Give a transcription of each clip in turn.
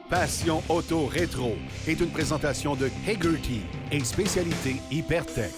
Passion Auto Rétro est une présentation de Hagerty et spécialité Hypertech.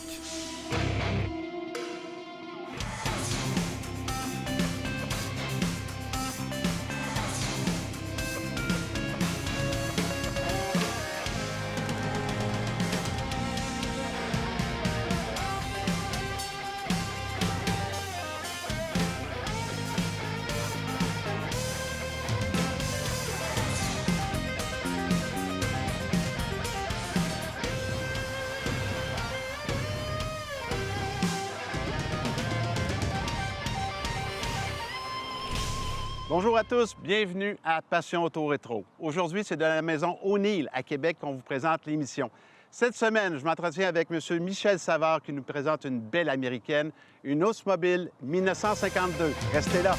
Bonjour à tous, bienvenue à Passion Auto Rétro. Aujourd'hui, c'est de la maison O'Neill à Québec qu'on vous présente l'émission. Cette semaine, je m'entretiens avec M. Michel Savard qui nous présente une belle américaine, une Oldsmobile 1952. Restez là.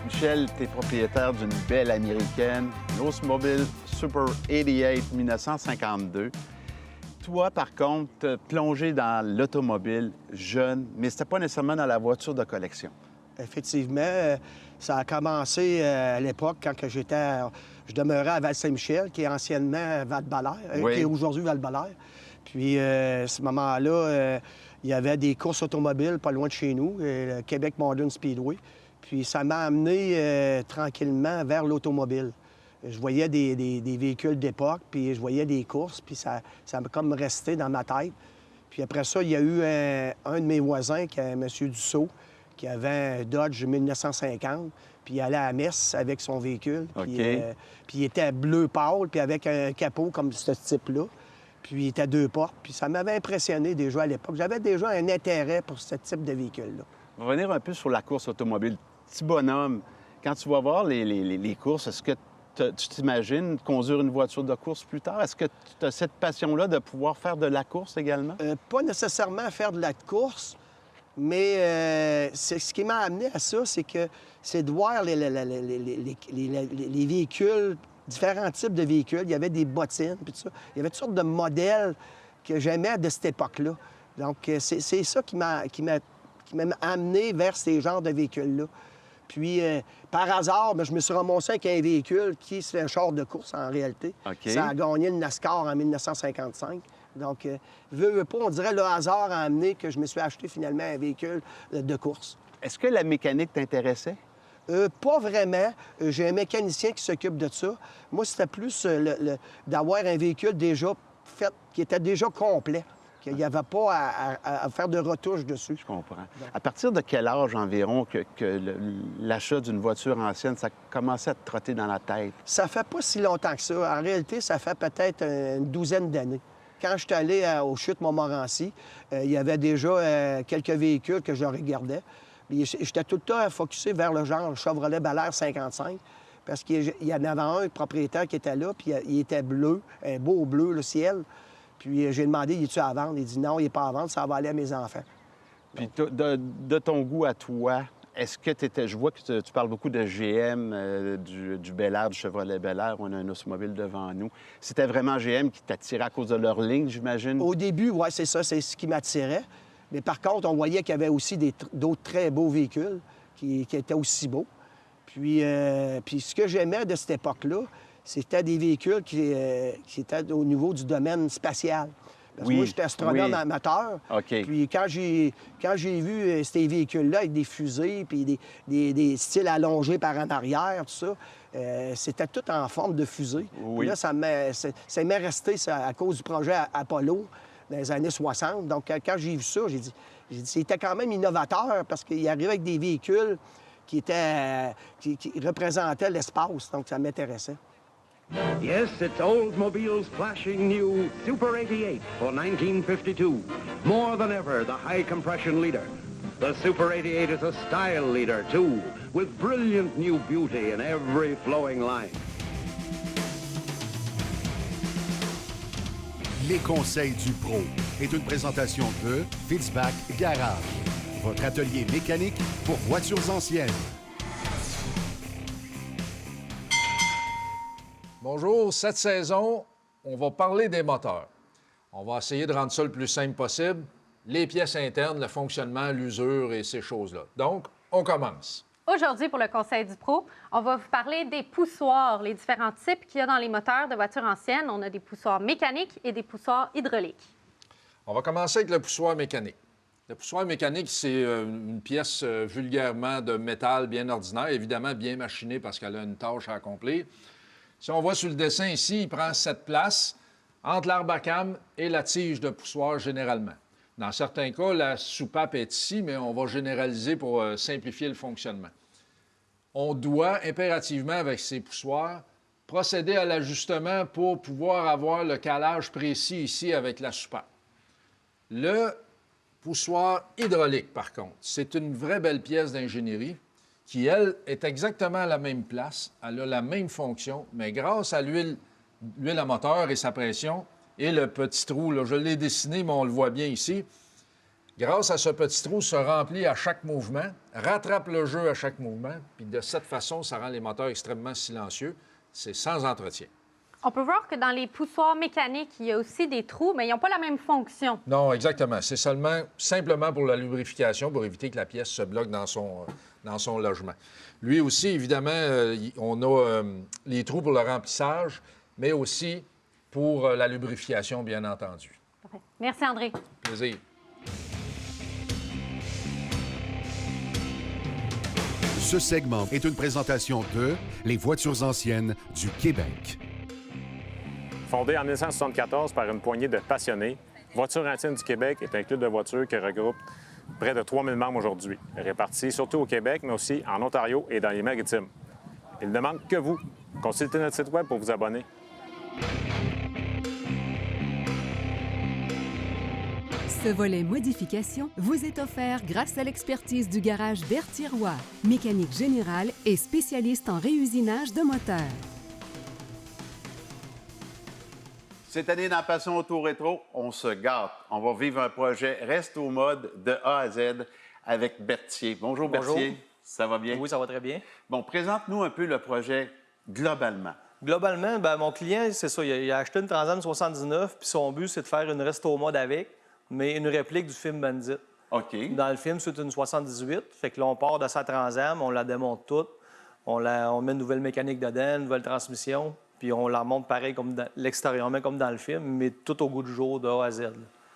Michel, tu es propriétaire d'une belle américaine, une Oldsmobile Super 88 1952. Toi, par contre, plongé dans l'automobile, jeune, mais c'était pas nécessairement dans la voiture de collection. Effectivement, ça a commencé à l'époque quand que je demeurais à Val-Saint-Michel, qui est anciennement Val-Belair, Oui. qui est aujourd'hui Val-Belair. Puis, à ce moment-là, il y avait des courses automobiles pas loin de chez nous, le Québec Modern Speedway. Puis, ça m'a amené tranquillement vers l'automobile. Je voyais des véhicules d'époque, puis je voyais des courses, puis ça m'a comme resté dans ma tête. Puis après ça, il y a eu un de mes voisins, qui est M. Dussault, qui avait un Dodge 1950, puis il allait à Metz avec son véhicule. OK. Puis il était bleu pâle, puis avec un capot comme ce type-là. Puis il était à deux portes, puis ça m'avait impressionné déjà à l'époque. J'avais déjà un intérêt pour ce type de véhicule-là. On va revenir un peu sur la course automobile. Petit bonhomme, quand tu vas voir les courses, est-ce que tu t'imagines conduire une voiture de course plus tard? Est-ce que tu as cette passion-là de pouvoir faire de la course également? Pas nécessairement faire de la course, mais ce qui m'a amené à ça, c'est de voir les véhicules, différents types de véhicules. Il y avait des bottines, puis tout ça. Il y avait toutes sortes de modèles que j'aimais de cette époque-là. Donc, c'est ça qui m'a amené vers ces genres de véhicules-là. Puis, par hasard, je me suis ramassé avec un véhicule qui, c'est un char de course en réalité. OK. Ça a gagné le NASCAR en 1955. Donc, veux pas, on dirait le hasard a amené que je me suis acheté finalement un véhicule de course. Est-ce que la mécanique t'intéressait? Pas vraiment. J'ai un mécanicien qui s'occupe de ça. Moi, c'était plus d'avoir un véhicule déjà fait, qui était déjà complet. Il n'y avait pas à faire de retouches dessus. Je comprends. À partir de quel âge environ que l'achat d'une voiture ancienne, ça commençait à te trotter dans la tête? Ça fait pas si longtemps que ça. En réalité, ça fait peut-être une douzaine d'années. Quand je suis allé aux Chutes Montmorency, il y avait déjà quelques véhicules que je regardais. J'étais tout le temps focusé vers le genre Chevrolet Bel Air 55, parce qu'il y en avait un propriétaire qui était là, puis il était bleu, un beau bleu, le ciel. Puis j'ai demandé, il est-tu à vendre? Il dit non, il n'est pas à vendre, ça va aller à mes enfants. Puis de ton goût à toi, est-ce que tu étais... Je vois que tu parles beaucoup de GM, du Bel Air, du Chevrolet Bel Air. On a un automobile devant nous. C'était vraiment GM qui t'attirait à cause de leur ligne, j'imagine? Au début, oui, c'est ça, c'est ce qui m'attirait. Mais par contre, on voyait qu'il y avait aussi d'autres très beaux véhicules qui étaient aussi beaux. Puis ce que j'aimais de cette époque-là, c'était des véhicules qui étaient au niveau du domaine spatial. Parce que moi, j'étais astronome amateur. OK. Puis quand j'ai vu ces véhicules-là avec des fusées puis des styles allongés par en arrière, tout ça, c'était tout en forme de fusée. Oui. Puis là, ça m'est resté ça, à cause du projet Apollo dans les années 60. Donc, quand j'ai vu ça, j'ai dit c'était quand même innovateur parce qu'il arrivait avec des véhicules qui représentaient l'espace. Donc, ça m'intéressait. Yes, it's Oldsmobile's flashing new Super 88 for 1952. More than ever, the high-compression leader. The Super 88 is a style leader, too, with brilliant new beauty in every flowing line. Les conseils du pro est une présentation de Fitzbach Garage, votre atelier mécanique pour voitures anciennes. Bonjour, cette saison, on va parler des moteurs. On va essayer de rendre ça le plus simple possible, les pièces internes, le fonctionnement, l'usure et ces choses-là. Donc, on commence. Aujourd'hui, pour le Conseil du Pro, on va vous parler des poussoirs, les différents types qu'il y a dans les moteurs de voitures anciennes. On a des poussoirs mécaniques et des poussoirs hydrauliques. On va commencer avec le poussoir mécanique. Le poussoir mécanique, c'est une pièce vulgairement de métal bien ordinaire, évidemment bien machinée parce qu'elle a une tâche à accomplir. Si on voit sur le dessin ici, il prend cette place entre l'arbre à cam et la tige de poussoir généralement. Dans certains cas, la soupape est ici, mais on va généraliser pour simplifier le fonctionnement. On doit impérativement, avec ces poussoirs, procéder à l'ajustement pour pouvoir avoir le calage précis ici avec la soupape. Le poussoir hydraulique, par contre, c'est une vraie belle pièce d'ingénierie qui, elle, est exactement à la même place, elle a la même fonction, mais grâce à l'huile à moteur et sa pression, et le petit trou, là, je l'ai dessiné, mais on le voit bien ici. Grâce à ce petit trou, se remplit à chaque mouvement, rattrape le jeu à chaque mouvement, puis de cette façon, ça rend les moteurs extrêmement silencieux. C'est sans entretien. On peut voir que dans les poussoirs mécaniques, il y a aussi des trous, mais ils n'ont pas la même fonction. Non, exactement. C'est simplement pour la lubrification, pour éviter que la pièce se bloque dans son logement. Lui aussi, évidemment, on a les trous pour le remplissage, mais aussi pour la lubrification, bien entendu. Parfait. Merci, André. Plaisir. Ce segment est une présentation de Les voitures anciennes du Québec. Fondé en 1974 par une poignée de passionnés, Voitures anciennes du Québec est un club de voitures qui regroupe près de 3000 membres aujourd'hui, répartis surtout au Québec, mais aussi en Ontario et dans les Maritimes. Il ne demande que vous. Consultez notre site Web pour vous abonner. Ce volet modification vous est offert grâce à l'expertise du garage Berthier-Roy, mécanique générale et spécialiste en réusinage de moteurs. Cette année, dans Passion Auto Rétro, on se gâte. On va vivre un projet Resto Mode de A à Z avec Berthier. Bonjour, Berthier. Ça va bien? Oui, ça va très bien. Bon, présente-nous un peu le projet globalement. Globalement, bien, mon client, c'est ça, il a acheté une Trans Am 79, puis son but, c'est de faire une Resto Mode avec, mais une réplique du film Bandit. OK. Dans le film, c'est une 78, fait que là, on part de sa Trans Am, on la démonte toute, on met une nouvelle mécanique dedans, une nouvelle transmission, puis on la remonte pareil comme l'extérieurement comme dans le film, mais tout au goût du jour de A à Z. Là.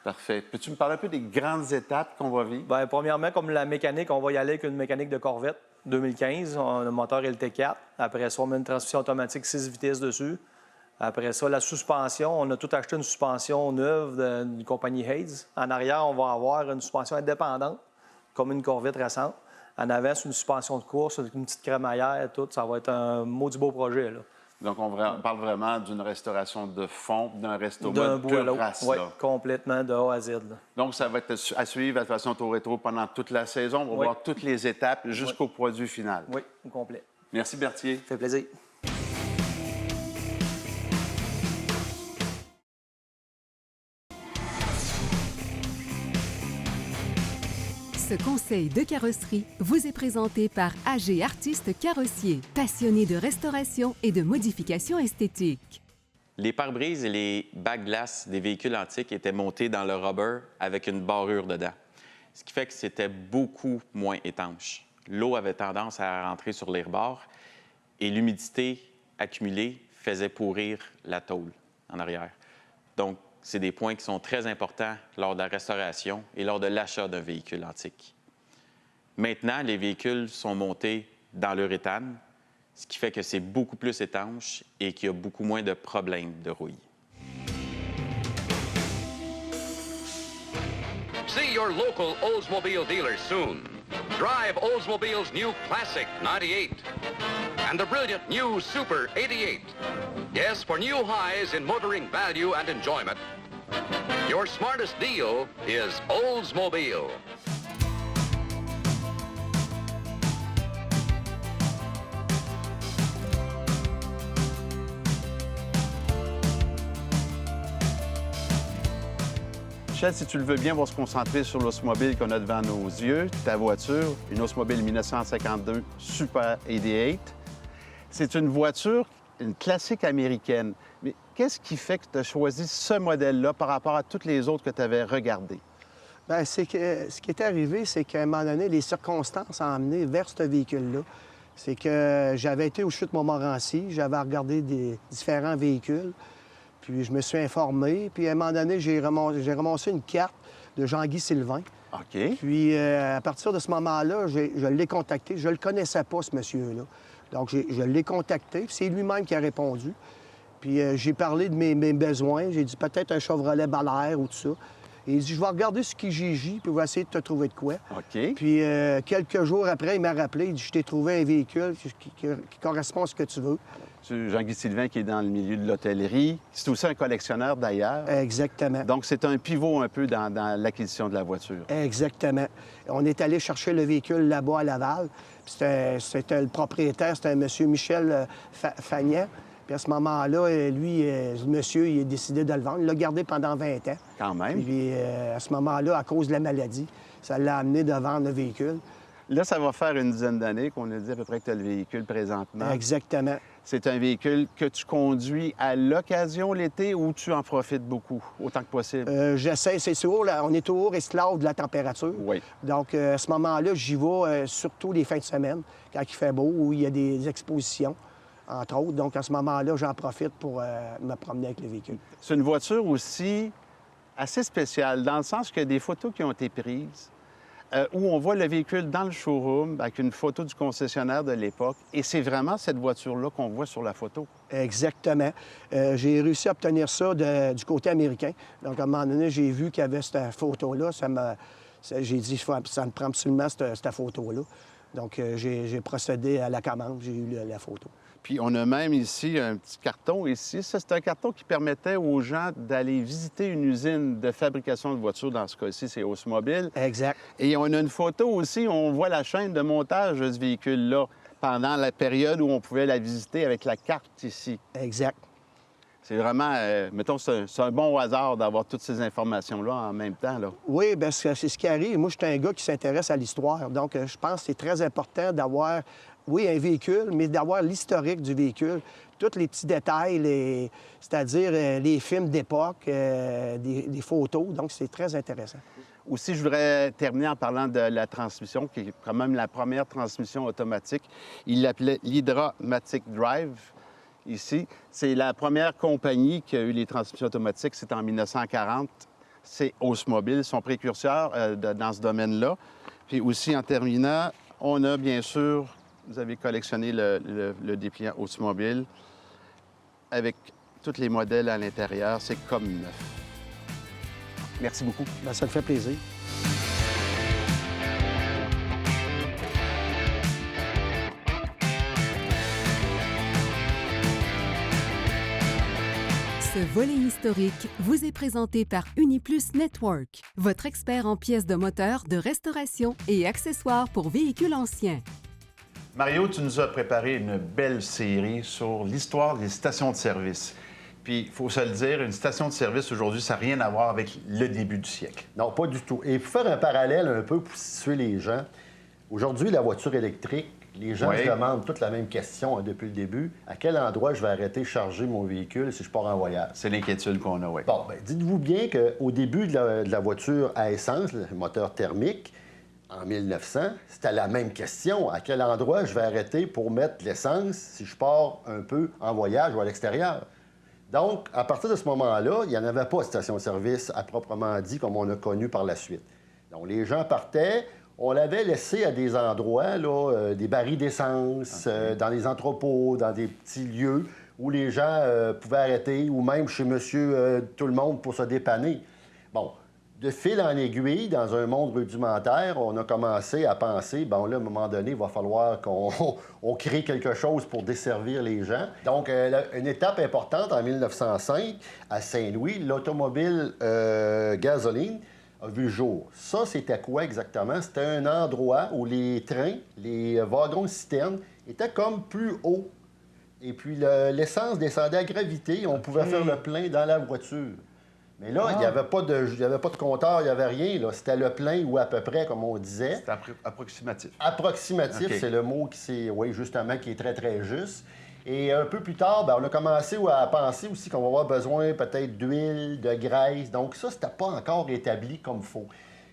Parfait. Peux-tu me parler un peu des grandes étapes qu'on va vivre? Bien, premièrement, comme la mécanique, on va y aller avec une mécanique de Corvette 2015, le moteur LT4. Après ça, on met une transmission automatique 6 vitesses dessus. Après ça, la suspension, on a tout acheté une suspension neuve d'une compagnie Hayes. En arrière, on va avoir une suspension indépendante, comme une Corvette récente. En avant, c'est une suspension de course, avec une petite crémaillère, tout. Ça va être un maudit beau projet, là. Donc, on parle vraiment d'une restauration de fond, d'un resto mode pure race. Oui, complètement de A à Z. Là. Donc, ça va être à suivre à Passion Auto Rétro pendant toute la saison. On va voir toutes les étapes jusqu'au produit final. Oui, au complet. Merci, Berthier. Ça fait plaisir. Ce conseil de carrosserie vous est présenté par AG Artiste Carrossier, passionné de restauration et de modification esthétique. Les pare-brises et les bacs glaces des véhicules antiques étaient montés dans le rubber avec une barrure dedans, ce qui fait que c'était beaucoup moins étanche. L'eau avait tendance à rentrer sur les rebords et l'humidité accumulée faisait pourrir la tôle en arrière. Donc, c'est des points qui sont très importants lors de la restauration et lors de l'achat d'un véhicule antique. Maintenant, les véhicules sont montés dans l'uréthane, ce qui fait que c'est beaucoup plus étanche et qu'il y a beaucoup moins de problèmes de rouille. See your local Oldsmobile dealer soon. Drive Oldsmobile's new Classic 98 and the brilliant new Super 88. Yes, for new highs in motoring value and enjoyment, your smartest deal is Oldsmobile. Michel, si tu le veux bien, on va se concentrer sur l'Oldsmobile qu'on a devant nos yeux, ta voiture, une Oldsmobile 1952 Super 88. C'est une voiture, une classique américaine. Mais qu'est-ce qui fait que tu as choisi ce modèle-là par rapport à toutes les autres que tu avais regardées? Bien, c'est que ce qui est arrivé, c'est qu'à un moment donné, les circonstances ont amené vers ce véhicule-là. C'est que j'avais été au Chute Montmorency, j'avais regardé des différents véhicules, puis je me suis informé, puis à un moment donné, j'ai ramassé une carte de Jean-Guy Sylvain. OK. Puis à partir de ce moment-là, je l'ai contacté. Je ne le connaissais pas, ce monsieur-là. Donc, je l'ai contacté, puis c'est lui-même qui a répondu. Puis j'ai parlé de mes besoins. J'ai dit peut-être un Chevrolet Bel Air ou tout ça. Et il dit, je vais regarder ce Kijiji, puis on va essayer de te trouver de quoi. OK. Puis quelques jours après, il m'a rappelé, il dit, je t'ai trouvé un véhicule qui correspond à ce que tu veux. C'est Jean-Guy Sylvain qui est dans le milieu de l'hôtellerie. C'est aussi un collectionneur d'ailleurs. Exactement. Donc, c'est un pivot un peu dans l'acquisition de la voiture. Exactement. On est allé chercher le véhicule là-bas à Laval. C'était le propriétaire, c'était un monsieur Michel Fagnan. Puis à ce moment-là, lui, le monsieur, il a décidé de le vendre. Il l'a gardé pendant 20 ans. Quand même. Puis à ce moment-là, à cause de la maladie, ça l'a amené de vendre le véhicule. Là, ça va faire une dizaine d'années qu'on a dit à peu près que tu as le véhicule présentement. Exactement. C'est un véhicule que tu conduis à l'occasion l'été ou tu en profites beaucoup, autant que possible? J'essaie, c'est sûr, là, on est toujours esclave de la température. Oui. Donc, à ce moment-là, j'y vais surtout les fins de semaine, quand il fait beau ou il y a des expositions, entre autres. Donc, à ce moment-là, j'en profite pour me promener avec le véhicule. C'est une voiture aussi assez spéciale, dans le sens qu'il y a des photos qui ont été prises où on voit le véhicule dans le showroom avec une photo du concessionnaire de l'époque. Et c'est vraiment cette voiture-là qu'on voit sur la photo. Exactement. J'ai réussi à obtenir ça du côté américain. Donc, à un moment donné, j'ai vu qu'il y avait cette photo-là. J'ai dit, ça me prend absolument cette photo-là. Donc, j'ai procédé à la commande. J'ai eu la photo. Puis on a même ici un petit carton ici. Ça, c'est un carton qui permettait aux gens d'aller visiter une usine de fabrication de voitures. Dans ce cas-ci, c'est Oldsmobile. Exact. Et on a une photo aussi où on voit la chaîne de montage de ce véhicule-là pendant la période où on pouvait la visiter avec la carte ici. Exact. C'est vraiment, mettons, c'est un bon hasard d'avoir toutes ces informations-là en même temps, là. Oui, bien, c'est ce qui arrive. Moi, je suis un gars qui s'intéresse à l'histoire. Donc, je pense que c'est très important d'avoir, oui, un véhicule, mais d'avoir l'historique du véhicule. Tous les petits détails, c'est-à-dire les films d'époque, des photos. Donc, c'est très intéressant. Aussi, je voudrais terminer en parlant de la transmission, qui est quand même la première transmission automatique. Il l'appelait l'Hydra-Matic Drive. Ici, c'est la première compagnie qui a eu les transmissions automatiques, c'est en 1940. C'est Oldsmobile, son précurseur dans ce domaine-là. Puis aussi, en terminant, on a bien sûr, vous avez collectionné le dépliant Oldsmobile avec tous les modèles à l'intérieur. C'est comme neuf. Merci beaucoup. Bien, ça me fait plaisir. Ce volet historique vous est présenté par Uniplus Network, votre expert en pièces de moteur, de restauration et accessoires pour véhicules anciens. Mario, tu nous as préparé une belle série sur l'histoire des stations de service. Puis, il faut se le dire, une station de service aujourd'hui, ça n'a rien à voir avec le début du siècle. Non, pas du tout. Et pour faire un parallèle un peu pour situer les gens, aujourd'hui, la voiture électrique, les gens se demandent toute la même question depuis le début. À quel endroit je vais arrêter de charger mon véhicule si je pars en voyage? C'est l'inquiétude qu'on a, oui. Bon, bien, dites-vous bien qu'au début de la voiture à essence, le moteur thermique, en 1900, c'était la même question. À quel endroit je vais arrêter pour mettre l'essence si je pars un peu en voyage ou à l'extérieur? Donc, à partir de ce moment-là, il n'y en avait pas de station-service à proprement dit comme on a connu par la suite. Donc, les gens partaient. On l'avait laissé à des endroits, là, des barils d'essence, dans les entrepôts, dans des petits lieux où les gens pouvaient arrêter, ou même chez monsieur tout le monde pour se dépanner. Bon, de fil en aiguille, dans un monde rudimentaire, on a commencé à penser, bon là, à un moment donné, il va falloir qu'on crée quelque chose pour desservir les gens. Donc, une étape importante, en 1905, à Saint-Louis, l'automobile gasoline a vu le jour. Ça, c'était quoi exactement? C'était un endroit où les trains, les wagons-citernes étaient comme plus hauts. Et puis, l'essence descendait à gravité. On pouvait faire le plein dans la voiture. Mais là, il n'y avait pas de compteur, il n'y avait rien. Là. C'était le plein ou à peu près, comme on disait. C'était approximatif. Approximatif, OK. c'est le mot qui est très, très juste. Et un peu plus tard, on a commencé à penser aussi qu'on va avoir besoin peut-être d'huile, de graisse. Donc ça, c'était pas encore établi comme il faut.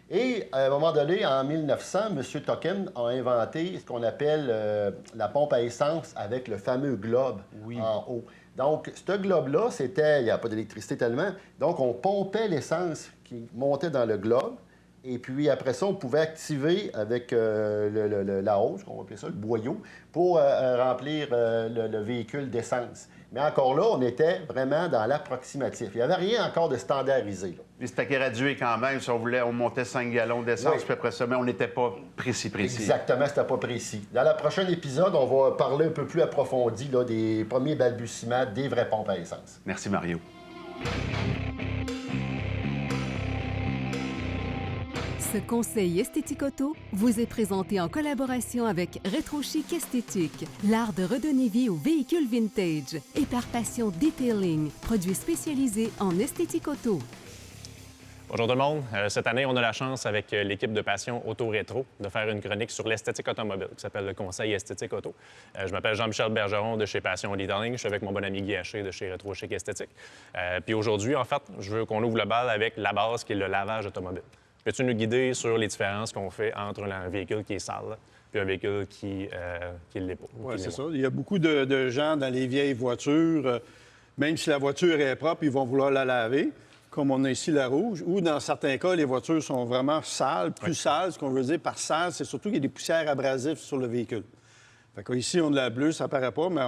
Et à un moment donné, en 1900, M. Token a inventé ce qu'on appelle la pompe à essence avec le fameux globe en haut. Donc, ce globe-là, il n'y a pas d'électricité tellement. Donc, on pompait l'essence qui montait dans le globe. Et puis, après ça, on pouvait activer avec la hausse, on va appeler ça le boyau, pour remplir le véhicule d'essence. Mais encore là, on était vraiment dans l'approximatif. Il n'y avait rien encore de standardisé. Là. Mais c'était gradué quand même. Si on montait 5 gallons d'essence, Oui. puis après ça, mais on n'était pas précis. Exactement, c'était pas précis. Dans le prochain épisode, on va parler un peu plus approfondi là, des premiers balbutiements des vraies pompes à essence. Merci, Mario. Ce conseil esthétique auto vous est présenté en collaboration avec Rétro-Chic Esthétique, l'art de redonner vie aux véhicules vintage, et par Passion Detailing, produit spécialisé en esthétique auto. Bonjour tout le monde. Cette année, on a la chance, avec l'équipe de Passion Auto Rétro, de faire une chronique sur l'esthétique automobile qui s'appelle le Conseil esthétique auto. Je m'appelle Jean-Michel Bergeron de chez Passion Detailing. Je suis avec mon bon ami Guy Haché de chez Rétro Chic Esthétique. Puis aujourd'hui, en fait, je veux qu'on ouvre le bal avec la base qui est le lavage automobile. Peux-tu nous guider sur les différences qu'on fait entre un véhicule qui est sale puis un véhicule qui l'est pas? Oui, c'est ça. Il y a beaucoup de gens dans les vieilles voitures, même si la voiture est propre, ils vont vouloir la laver, comme on a ici la rouge, ou dans certains cas, les voitures sont vraiment sales, plus sales. Ce qu'on veut dire par sale, c'est surtout qu'il y a des poussières abrasives sur le véhicule. Fait qu'ici, on a de la bleue, ça ne paraît pas, mais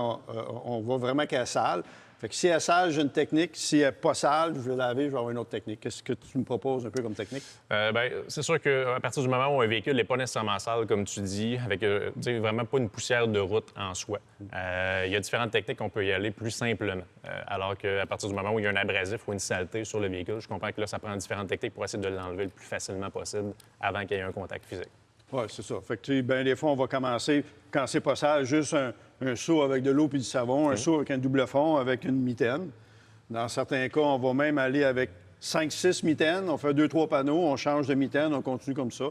on voit vraiment qu'elle est sale. Fait que si elle est sale, j'ai une technique. Si elle n'est pas sale, je vais laver, je vais avoir une autre technique. Qu'est-ce que tu me proposes un peu comme technique? C'est sûr qu'à partir du moment où un véhicule n'est pas nécessairement sale, comme tu dis, avec vraiment pas une poussière de route en soi, il y a différentes techniques qu'on peut y aller plus simplement. Alors qu'à partir du moment où il y a un abrasif ou une saleté sur le véhicule, je comprends que là, ça prend différentes techniques pour essayer de l'enlever le plus facilement possible avant qu'il y ait un contact physique. Oui, c'est ça. Fait que, bien, des fois, on va commencer, quand c'est pas sale, juste un seau avec de l'eau et du savon, un seau avec un double fond, avec une mitaine. Dans certains cas, on va même aller avec 5-6 mitaines. On fait 2-3 panneaux, on change de mitaine, on continue comme ça.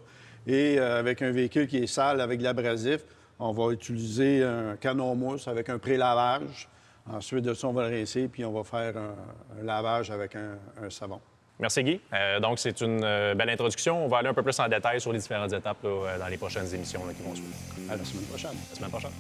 Et avec un véhicule qui est sale avec de l'abrasif, on va utiliser un canon mousse avec un pré-lavage. Ensuite de ça, on va le rincer, puis on va faire un lavage avec un savon. Merci, Guy. Donc, c'est une belle introduction. On va aller un peu plus en détail sur les différentes étapes là, dans les prochaines émissions là, qui vont suivre. À la semaine prochaine. La semaine prochaine.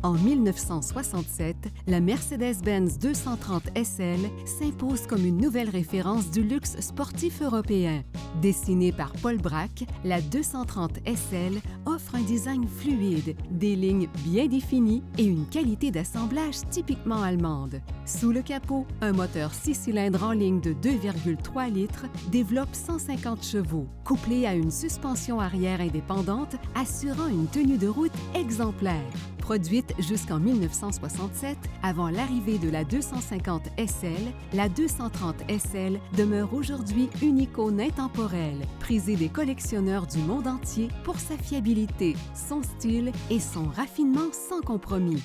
En 1967, la Mercedes-Benz 230 SL s'impose comme une nouvelle référence du luxe sportif européen. Dessinée par Paul Bracq, la 230 SL offre un design fluide, des lignes bien définies et une qualité d'assemblage typiquement allemande. Sous le capot, un moteur 6 cylindres en ligne de 2,3 litres développe 150 chevaux, couplé à une suspension arrière indépendante assurant une tenue de route exemplaire. Produite jusqu'en 1967, avant l'arrivée de la 250 SL, la 230 SL demeure aujourd'hui une icône intemporelle, prisée des collectionneurs du monde entier pour sa fiabilité, son style et son raffinement sans compromis.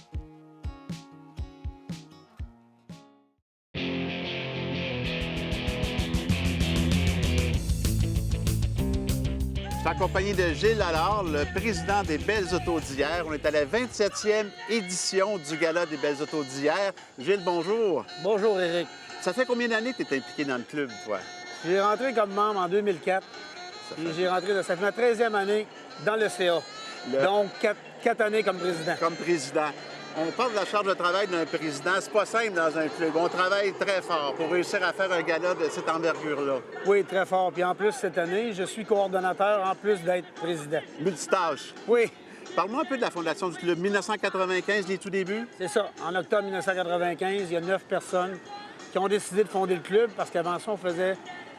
Je suis accompagné de Gilles Allard, le président des Belles Autos d'hier. On est à la 27e édition du Gala des Belles Autos d'hier. Gilles, bonjour. Bonjour, Éric. Ça fait combien d'années que tu es impliqué dans le club, toi? J'ai rentré comme membre en 2004. Ça fait ma 13e année dans le CA. Donc, 4 années comme président. Comme président. On parle de la charge de travail d'un président. C'est pas simple dans un club. On travaille très fort pour réussir à faire un gala de cette envergure-là. Oui, très fort. Puis en plus, cette année, je suis coordonnateur en plus d'être président. Multitâche. Oui. Parle-moi un peu de la fondation du club. 1995, les tout débuts? C'est ça. En octobre 1995, il y a 9 personnes qui ont décidé de fonder le club parce qu'avant ça, on faisait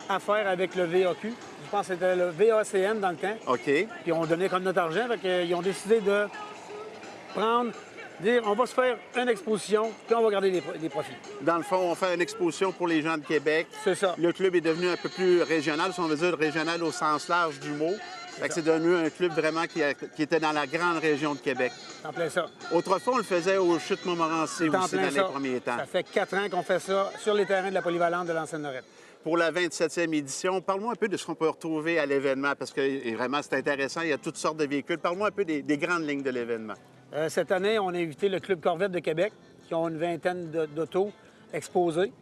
affaire avec le VAQ. Je pense que c'était le VACN dans le temps. OK. Puis on donnait comme notre argent. Fait qu'ils ont décidé de dire on va se faire une exposition, puis on va garder les profits. Dans le fond, on fait une exposition pour les gens de Québec. C'est ça. Le club est devenu un peu plus régional, si on veut dire régional au sens large du mot. C'est devenu un club vraiment qui était dans la grande région de Québec. En plein ça. Autrefois, on le faisait au Chutes Montmorency aussi dans les premiers temps. Ça fait 4 ans qu'on fait ça sur les terrains de la polyvalente de l'ancienne Lorette. Pour la 27e édition, parle-moi un peu de ce qu'on peut retrouver à l'événement, parce que vraiment, c'est intéressant. Il y a toutes sortes de véhicules. Parle-moi un peu des grandes lignes de l'événement. Cette année, on a invité le Club Corvette de Québec, qui ont une vingtaine d'autos exposées.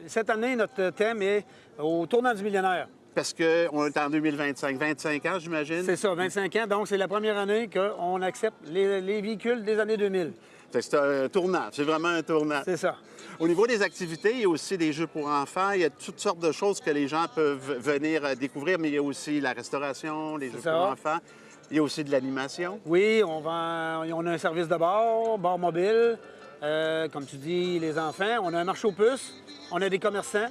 Cette année, notre thème est au tournant du millénaire. Parce qu'on est en 2025, 25 ans, j'imagine? C'est ça, 25 ans. Donc, c'est la première année qu'on accepte les véhicules des années 2000. C'est un tournant, c'est vraiment un tournant. C'est ça. Au niveau des activités, il y a aussi des jeux pour enfants. Il y a toutes sortes de choses que les gens peuvent venir découvrir, mais il y a aussi la restauration, les jeux pour enfants. Il y a aussi de l'animation. Oui, on a un service de bar mobile. Comme tu dis, les enfants. On a un marché aux puces. On a des commerçants.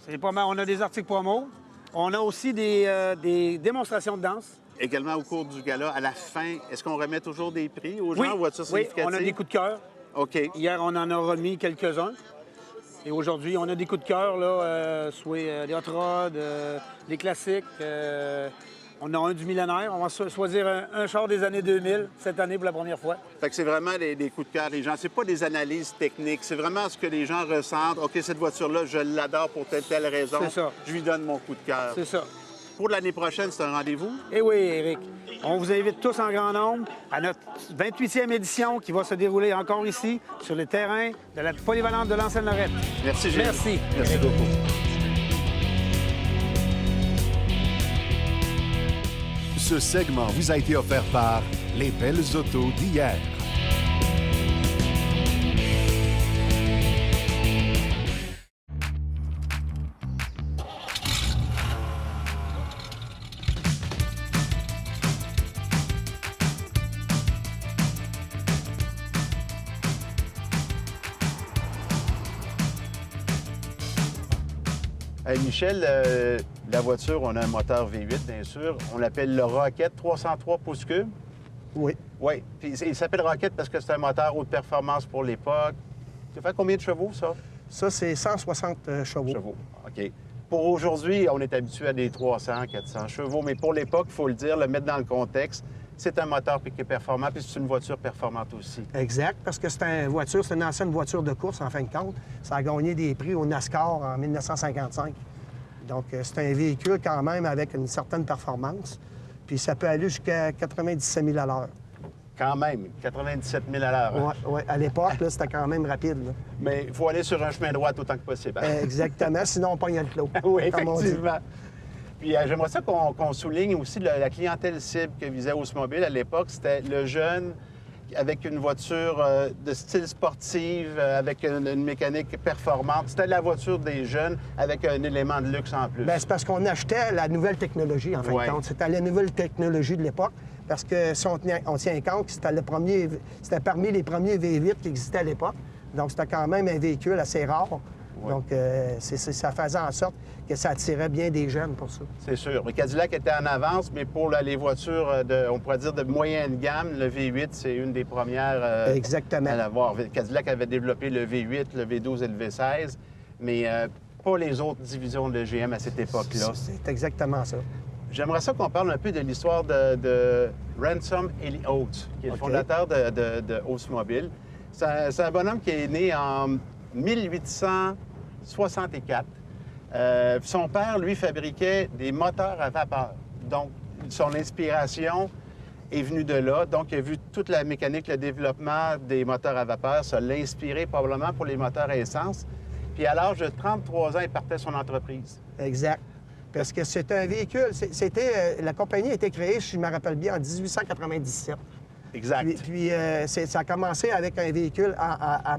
C'est pas mal. On a des articles promo. On a aussi des démonstrations de danse. Également au cours du gala, à la fin, est-ce qu'on remet toujours des prix aux gens? Voitures significatives? On a des coups de cœur. OK. Hier, on en a remis quelques-uns. Et aujourd'hui, on a des coups de cœur, là, soit des hot rods, des classiques. On a un du millénaire. On va choisir un char des années 2000 cette année pour la première fois. Fait que c'est vraiment des coups de cœur des gens. C'est pas des analyses techniques. C'est vraiment ce que les gens ressentent. OK, cette voiture-là, je l'adore pour telle raison. C'est ça. Je lui donne mon coup de cœur. C'est ça. Pour l'année prochaine, c'est un rendez-vous? Eh oui, Éric. On vous invite tous en grand nombre à notre 28e édition qui va se dérouler encore ici, sur les terrains de la polyvalente de l'ancienne Lorette. Merci, Gilles. Merci. Merci beaucoup. Ce segment vous a été offert par Les Belles Autos d'hier. Michel, la voiture, on a un moteur V8, bien sûr. On l'appelle le Rocket, 303 pouces cubes. Oui. Oui. Puis il s'appelle Rocket parce que c'est un moteur haute performance pour l'époque. Ça fait combien de chevaux, ça? Ça, c'est 160 chevaux. OK. Pour aujourd'hui, on est habitué à des 300, 400 chevaux, mais pour l'époque, il faut le dire, le mettre dans le contexte, c'est un moteur qui est performant, puis c'est une voiture performante aussi. Exact, parce que c'est une ancienne voiture de course, en fin de compte. Ça a gagné des prix au NASCAR en 1955. Donc, c'est un véhicule quand même avec une certaine performance. Puis ça peut aller jusqu'à 97 000 à l'heure. Quand même, 97 000 à l'heure. Oui, à l'époque, là, c'était quand même rapide. Là. Mais il faut aller sur un chemin droit autant que possible. Exactement, sinon on pogne le clos. Oui, effectivement. Puis j'aimerais ça qu'on souligne aussi la clientèle cible que visait Oldsmobile à l'époque. C'était le jeune avec une voiture de style sportive, avec une mécanique performante. C'était la voiture des jeunes avec un élément de luxe en plus. Bien, c'est parce qu'on achetait la nouvelle technologie, en fin de compte. C'était la nouvelle technologie de l'époque. Parce que si on tient compte que c'était parmi les premiers V8 qui existaient à l'époque. Donc, c'était quand même un véhicule assez rare. Ouais. Donc, ça faisait en sorte que ça attirait bien des jeunes pour ça. C'est sûr. Le Cadillac était en avance, mais pour les voitures, on pourrait dire, de moyenne gamme, le V8, c'est une des premières Exactement. à l'avoir. Le Cadillac avait développé le V8, le V12 et le V16, mais pas les autres divisions de GM à cette époque-là. C'est exactement ça. J'aimerais ça qu'on parle un peu de l'histoire de Ransom Elliott, qui est le fondateur de Oldsmobile. C'est un bonhomme qui est né en 1864. Son père, lui, fabriquait des moteurs à vapeur. Donc, son inspiration est venue de là. Donc, il a vu toute la mécanique, le développement des moteurs à vapeur. Ça l'a inspiré probablement pour les moteurs à essence. Puis, à l'âge de 33 ans, il partait son entreprise. Exact. Parce que c'est un véhicule... la compagnie a été créée, si je me rappelle bien, en 1897. Exact. Puis ça a commencé avec un véhicule à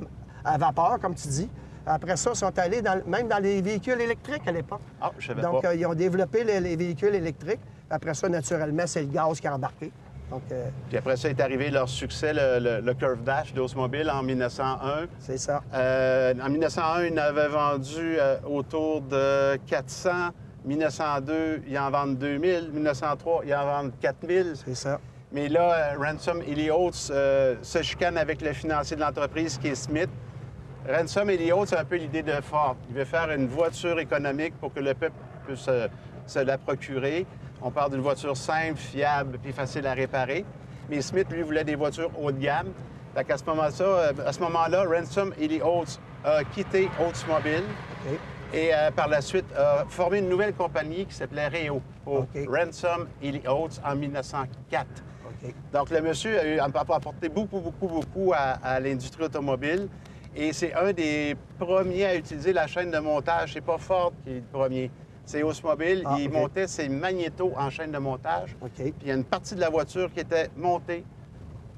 vapeur, comme tu dis. Après ça, ils sont allés même dans les véhicules électriques à l'époque. Ah, je savais Donc, pas. Ils ont développé les véhicules électriques. Après ça, naturellement, c'est le gaz qui a embarqué. Donc, Puis après ça est arrivé leur succès, le Curve Dash d'Oldsmobile en 1901. C'est ça. En 1901, ils en avaient vendu autour de 400. 1902, ils en vendent 2000. 1903, ils en vendent 4000. C'est ça. Mais là, Ransom Elliott se chicane avec le financier de l'entreprise qui est Smith. Ransom Elliott, c'est un peu l'idée de Ford. Il veut faire une voiture économique pour que le peuple puisse se la procurer. On parle d'une voiture simple, fiable puis facile à réparer. Mais Smith, lui, voulait des voitures haut de gamme. Fait qu'à ce moment-là, Ransom Ely Oates a quitté Oldsmobile et par la suite a formé une nouvelle compagnie qui s'appelait Réo pour Ransom Ely Oates en 1904. Donc, le monsieur a apporté beaucoup à l'industrie automobile et c'est un des premiers à utiliser la chaîne de montage. C'est pas Ford qui est le premier. C'est Oldsmobile. Il montait ses magnétos en chaîne de montage. Puis il y a une partie de la voiture qui était montée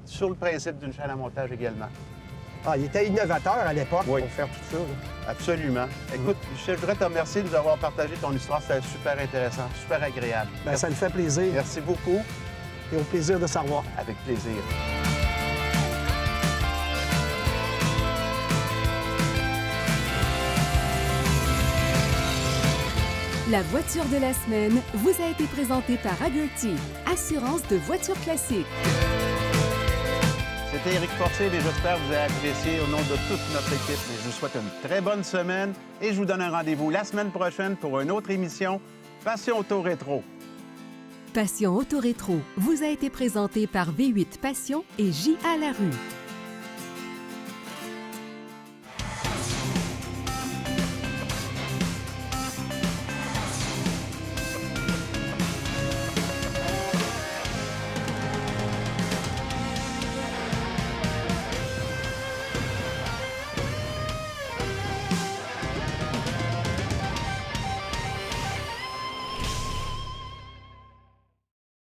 sur le principe d'une chaîne à montage également. Ah, il était innovateur à l'époque pour faire tout ça. Là. Absolument. Écoute, Michel, je voudrais te remercier de nous avoir partagé ton histoire. C'était super intéressant, super agréable. Bien, ça me fait plaisir. Merci beaucoup. Et au plaisir de savoir. Avec plaisir. La voiture de la semaine vous a été présentée par Hagerty, assurance de voitures classiques. C'était Éric Fortier et j'espère que vous avez apprécié au nom de toute notre équipe. Je vous souhaite une très bonne semaine et je vous donne un rendez-vous la semaine prochaine pour une autre émission Passion Auto Rétro. Passion Auto Rétro vous a été présentée par V8 Passion et J.A. Larue.